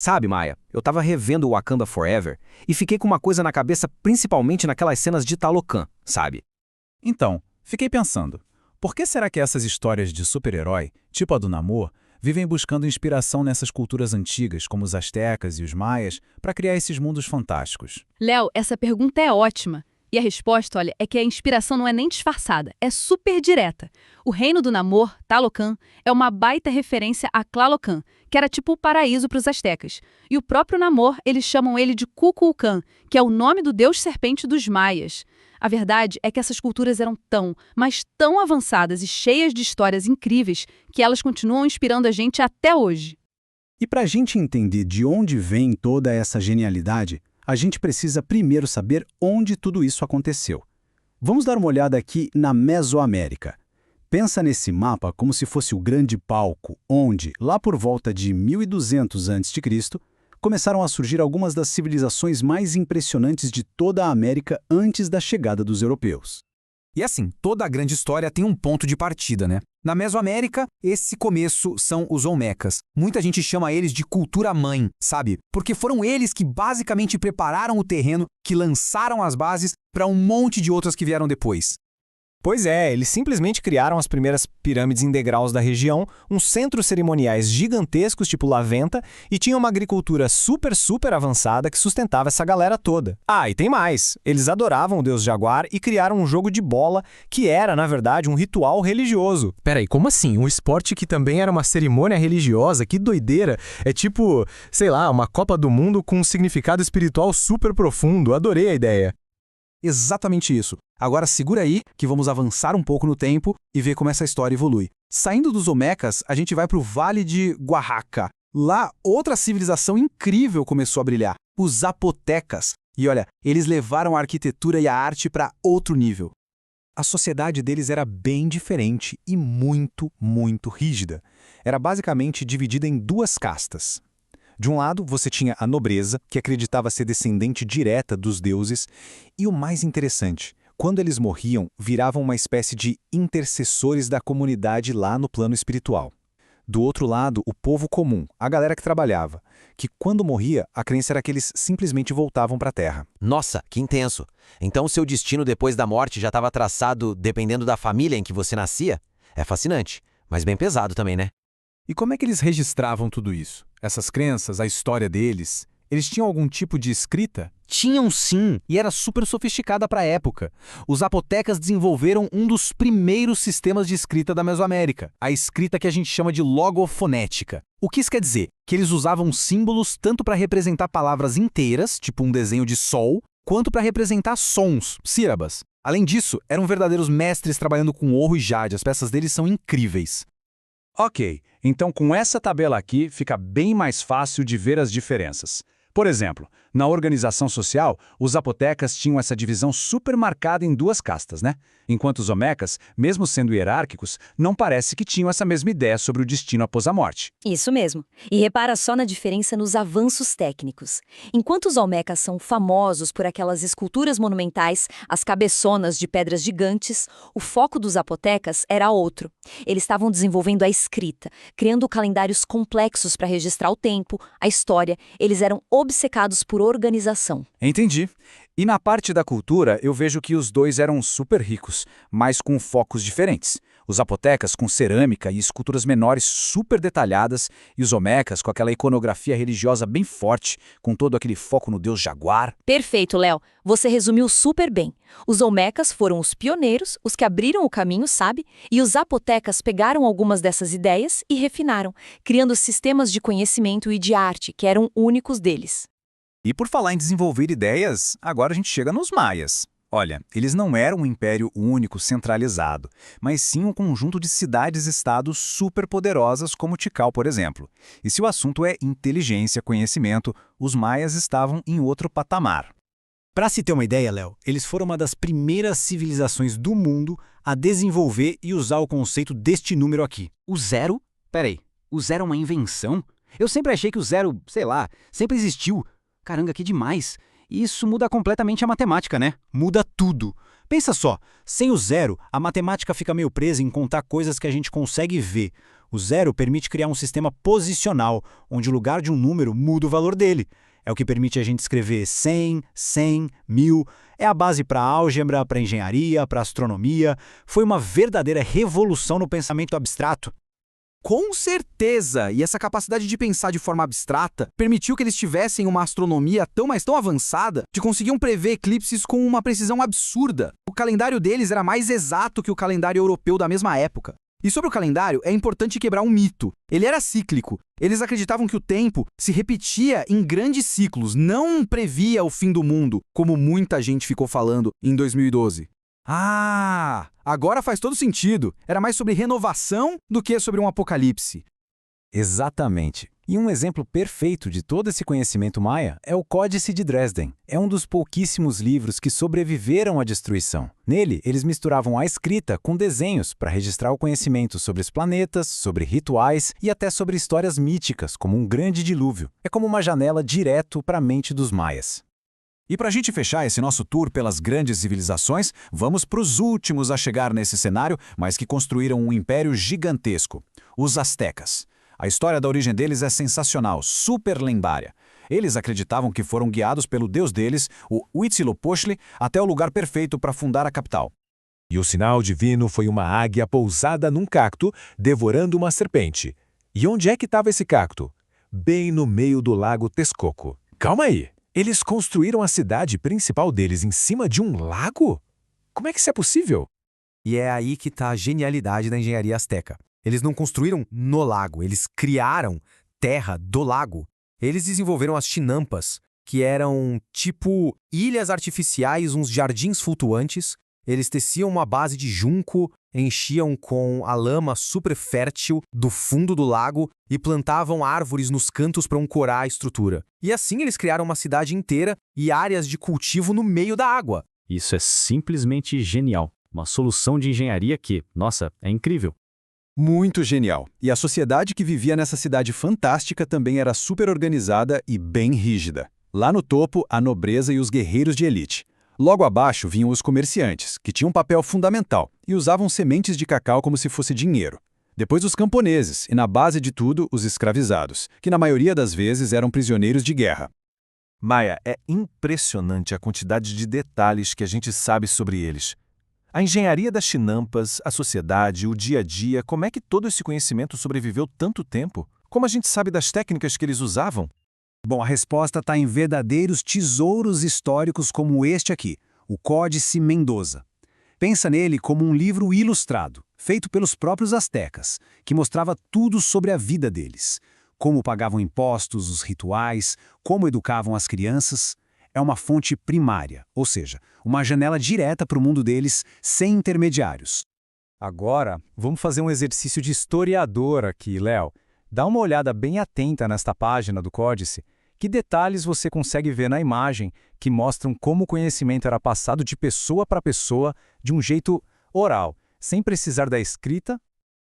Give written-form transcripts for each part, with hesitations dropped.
Sabe, Maia, eu tava revendo o Wakanda Forever e fiquei com uma coisa na cabeça, principalmente naquelas cenas de Talocan, sabe? Então, fiquei pensando, por que será que essas histórias de super-herói, tipo a do Namor, vivem buscando inspiração nessas culturas antigas, como os astecas e os maias, para criar esses mundos fantásticos? Léo, essa pergunta é ótima. E a resposta, olha, é que a inspiração não é nem disfarçada, é super direta. O reino do Namor, Talocan, é uma baita referência a Tlalocan, que era tipo o paraíso para os astecas. E o próprio Namor, eles chamam ele de Kukulcan, que é o nome do deus serpente dos maias. A verdade é que essas culturas eram tão, mas tão avançadas e cheias de histórias incríveis que elas continuam inspirando a gente até hoje. E para a gente entender de onde vem toda essa genialidade, a gente precisa primeiro saber onde tudo isso aconteceu. Vamos dar uma olhada aqui na Mesoamérica. Pensa nesse mapa como se fosse o grande palco, onde, lá por volta de 1200 a.C., começaram a surgir algumas das civilizações mais impressionantes de toda a América antes da chegada dos europeus. E assim, toda a grande história tem um ponto de partida, né? Na Mesoamérica, esse começo são os Olmecas. Muita gente chama eles de cultura-mãe, sabe? Porque foram eles que basicamente prepararam o terreno, que lançaram as bases para um monte de outras que vieram depois. Pois é, eles simplesmente criaram as primeiras pirâmides em degraus da região, uns centros cerimoniais gigantescos tipo Laventa e tinha uma agricultura super avançada que sustentava essa galera toda. Ah, e tem mais, eles adoravam o deus Jaguar e criaram um jogo de bola que era, na verdade, um ritual religioso. Peraí, como assim? Um esporte que também era uma cerimônia religiosa? Que doideira! É tipo, sei lá, uma Copa do Mundo com um significado espiritual super profundo. Adorei a ideia. Exatamente isso. Agora segura aí que vamos avançar um pouco no tempo e ver como essa história evolui. Saindo dos Olmecas, a gente vai para o Vale de Oaxaca. Lá, outra civilização incrível começou a brilhar, os Zapotecas. E olha, eles levaram a arquitetura e a arte para outro nível. A sociedade deles era bem diferente e muito rígida. Era basicamente dividida em duas castas. De um lado, você tinha a nobreza, que acreditava ser descendente direta dos deuses, e o mais interessante, quando eles morriam, viravam uma espécie de intercessores da comunidade lá no plano espiritual. Do outro lado, o povo comum, a galera que trabalhava, que quando morria, a crença era que eles simplesmente voltavam para a Terra. Nossa, que intenso! Então o seu destino depois da morte já estava traçado dependendo da família em que você nascia? É fascinante, mas bem pesado também, né? E como é que eles registravam tudo isso? Essas crenças, a história deles, eles tinham algum tipo de escrita? Tinham sim, e era super sofisticada para a época. Os zapotecas desenvolveram um dos primeiros sistemas de escrita da Mesoamérica, a escrita que a gente chama de logofonética. O que isso quer dizer? Que eles usavam símbolos tanto para representar palavras inteiras, tipo um desenho de sol, quanto para representar sons, sílabas. Além disso, eram verdadeiros mestres trabalhando com ouro e jade, as peças deles são incríveis. Ok, então com essa tabela aqui fica bem mais fácil de ver as diferenças. Por exemplo, na organização social, os zapotecas tinham essa divisão super marcada em duas castas, né? Enquanto os olmecas, mesmo sendo hierárquicos, não parece que tinham essa mesma ideia sobre o destino após a morte. Isso mesmo. E repara só na diferença nos avanços técnicos. Enquanto os olmecas são famosos por aquelas esculturas monumentais, as cabeçonas de pedras gigantes, o foco dos zapotecas era outro. Eles estavam desenvolvendo a escrita, criando calendários complexos para registrar o tempo, a história. Eles eram obcecados por organização. Entendi. E na parte da cultura, eu vejo que os dois eram super ricos, mas com focos diferentes. Os zapotecas com cerâmica e esculturas menores super detalhadas, e os olmecas com aquela iconografia religiosa bem forte, com todo aquele foco no deus Jaguar. Perfeito, Léo. Você resumiu super bem. Os olmecas foram os pioneiros, os que abriram o caminho, sabe? E os zapotecas pegaram algumas dessas ideias e refinaram, criando sistemas de conhecimento e de arte que eram únicos deles. E por falar em desenvolver ideias, agora a gente chega nos maias. Olha, eles não eram um império único, centralizado, mas sim um conjunto de cidades-estados superpoderosas como Tikal, por exemplo. E se o assunto é inteligência, conhecimento, os maias estavam em outro patamar. Para se ter uma ideia, Léo, eles foram uma das primeiras civilizações do mundo a desenvolver e usar o conceito deste número aqui. O zero? Peraí, o zero é uma invenção? Eu sempre achei que o zero, sei lá, sempre existiu. Caramba, que demais! E isso muda completamente a matemática, né? Muda tudo. Pensa só, sem o zero, a matemática fica meio presa em contar coisas que a gente consegue ver. O zero permite criar um sistema posicional, onde o lugar de um número muda o valor dele. É o que permite a gente escrever 100, 100, 1000. É a base para álgebra, para engenharia, para astronomia. Foi uma verdadeira revolução no pensamento abstrato. Com certeza! E essa capacidade de pensar de forma abstrata permitiu que eles tivessem uma astronomia tão avançada que conseguiam prever eclipses com uma precisão absurda. O calendário deles era mais exato que o calendário europeu da mesma época. E sobre o calendário, é importante quebrar um mito. Ele era cíclico. Eles acreditavam que o tempo se repetia em grandes ciclos, não previa o fim do mundo, como muita gente ficou falando em 2012. Ah, agora faz todo sentido. Era mais sobre renovação do que sobre um apocalipse. Exatamente. E um exemplo perfeito de todo esse conhecimento maia é o Códice de Dresden. É um dos pouquíssimos livros que sobreviveram à destruição. Nele, eles misturavam a escrita com desenhos para registrar o conhecimento sobre os planetas, sobre rituais e até sobre histórias míticas, como um grande dilúvio. É como uma janela direto para a mente dos maias. E para a gente fechar esse nosso tour pelas grandes civilizações, vamos para os últimos a chegar nesse cenário, mas que construíram um império gigantesco, os astecas. A história da origem deles é sensacional, super lendária. Eles acreditavam que foram guiados pelo deus deles, o Huitzilopochtli, até o lugar perfeito para fundar a capital. E o sinal divino foi uma águia pousada num cacto, devorando uma serpente. E onde é que estava esse cacto? Bem no meio do lago Texcoco. Calma aí! Eles construíram a cidade principal deles em cima de um lago? Como é que isso é possível? E é aí que está a genialidade da engenharia asteca. Eles não construíram no lago, eles criaram terra do lago. Eles desenvolveram as chinampas, que eram tipo ilhas artificiais, uns jardins flutuantes. Eles teciam uma base de junco, enchiam com a lama super fértil do fundo do lago e plantavam árvores nos cantos para ancorar a estrutura. E assim eles criaram uma cidade inteira e áreas de cultivo no meio da água. Isso é simplesmente genial. Uma solução de engenharia que, nossa, é incrível. Muito genial. E a sociedade que vivia nessa cidade fantástica também era super organizada e bem rígida. Lá no topo, a nobreza e os guerreiros de elite. Logo abaixo vinham os comerciantes, que tinham um papel fundamental e usavam sementes de cacau como se fosse dinheiro. Depois os camponeses e, na base de tudo, os escravizados, que na maioria das vezes eram prisioneiros de guerra. Maia, é impressionante a quantidade de detalhes que a gente sabe sobre eles. A engenharia das chinampas, a sociedade, o dia a dia, como é que todo esse conhecimento sobreviveu tanto tempo? Como a gente sabe das técnicas que eles usavam? Bom, a resposta está em verdadeiros tesouros históricos como este aqui, o Códice Mendoza. Pensa nele como um livro ilustrado, feito pelos próprios astecas, que mostrava tudo sobre a vida deles. Como pagavam impostos, os rituais, como educavam as crianças. É uma fonte primária, ou seja, uma janela direta para o mundo deles, sem intermediários. Agora, vamos fazer um exercício de historiador aqui, Léo. Dá uma olhada bem atenta nesta página do Códice. Que detalhes você consegue ver na imagem que mostram como o conhecimento era passado de pessoa para pessoa de um jeito oral, sem precisar da escrita?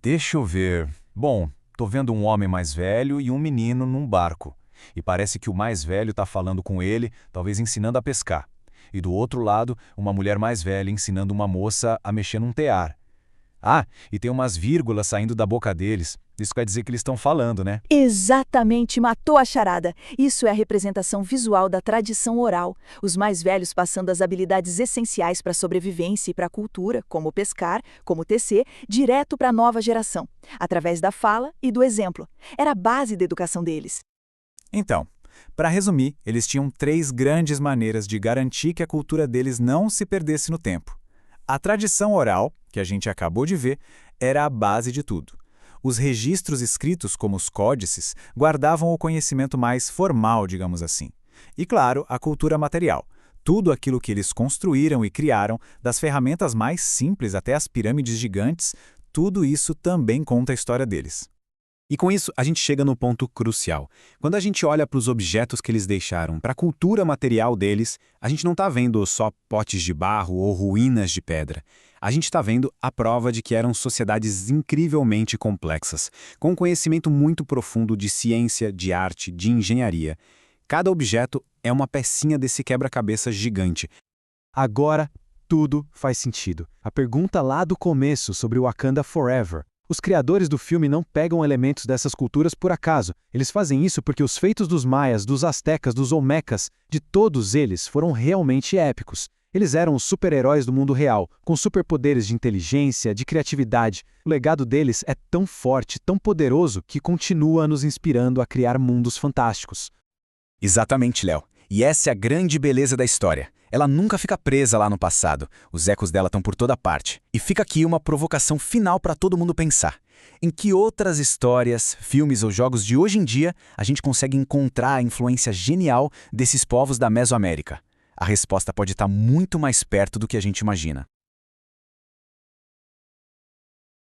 Deixa eu ver. Bom, tô vendo um homem mais velho e um menino num barco. E parece que o mais velho está falando com ele, talvez ensinando a pescar. E do outro lado, uma mulher mais velha ensinando uma moça a mexer num tear. Ah, e tem umas vírgulas saindo da boca deles. Isso quer dizer que eles estão falando, né? Exatamente, matou a charada. Isso é a representação visual da tradição oral. Os mais velhos passando as habilidades essenciais para a sobrevivência e para a cultura, como pescar, como tecer, direto para a nova geração, através da fala e do exemplo. Era a base da educação deles. Então, para resumir, eles tinham 3 grandes maneiras de garantir que a cultura deles não se perdesse no tempo. A tradição oral, que a gente acabou de ver, era a base de tudo. Os registros escritos, como os códices, guardavam o conhecimento mais formal, digamos assim. E, claro, a cultura material. Tudo aquilo que eles construíram e criaram, das ferramentas mais simples até as pirâmides gigantes, tudo isso também conta a história deles. E com isso, a gente chega no ponto crucial. Quando a gente olha para os objetos que eles deixaram, para a cultura material deles, a gente não está vendo só potes de barro ou ruínas de pedra. A gente está vendo a prova de que eram sociedades incrivelmente complexas, com um conhecimento muito profundo de ciência, de arte, de engenharia. Cada objeto é uma pecinha desse quebra-cabeça gigante. Agora, tudo faz sentido. A pergunta lá do começo sobre o Wakanda Forever, Os criadores do filme não pegam elementos dessas culturas por acaso. Eles fazem isso porque os feitos dos maias, dos astecas, dos olmecas, de todos eles foram realmente épicos. Eles eram os super-heróis do mundo real, com superpoderes de inteligência, de criatividade. O legado deles é tão forte, tão poderoso, que continua nos inspirando a criar mundos fantásticos. Exatamente, Léo. E essa é a grande beleza da história. Ela nunca fica presa lá no passado. Os ecos dela estão por toda parte. E fica aqui uma provocação final para todo mundo pensar. Em que outras histórias, filmes ou jogos de hoje em dia a gente consegue encontrar a influência genial desses povos da Mesoamérica? A resposta pode estar muito mais perto do que a gente imagina.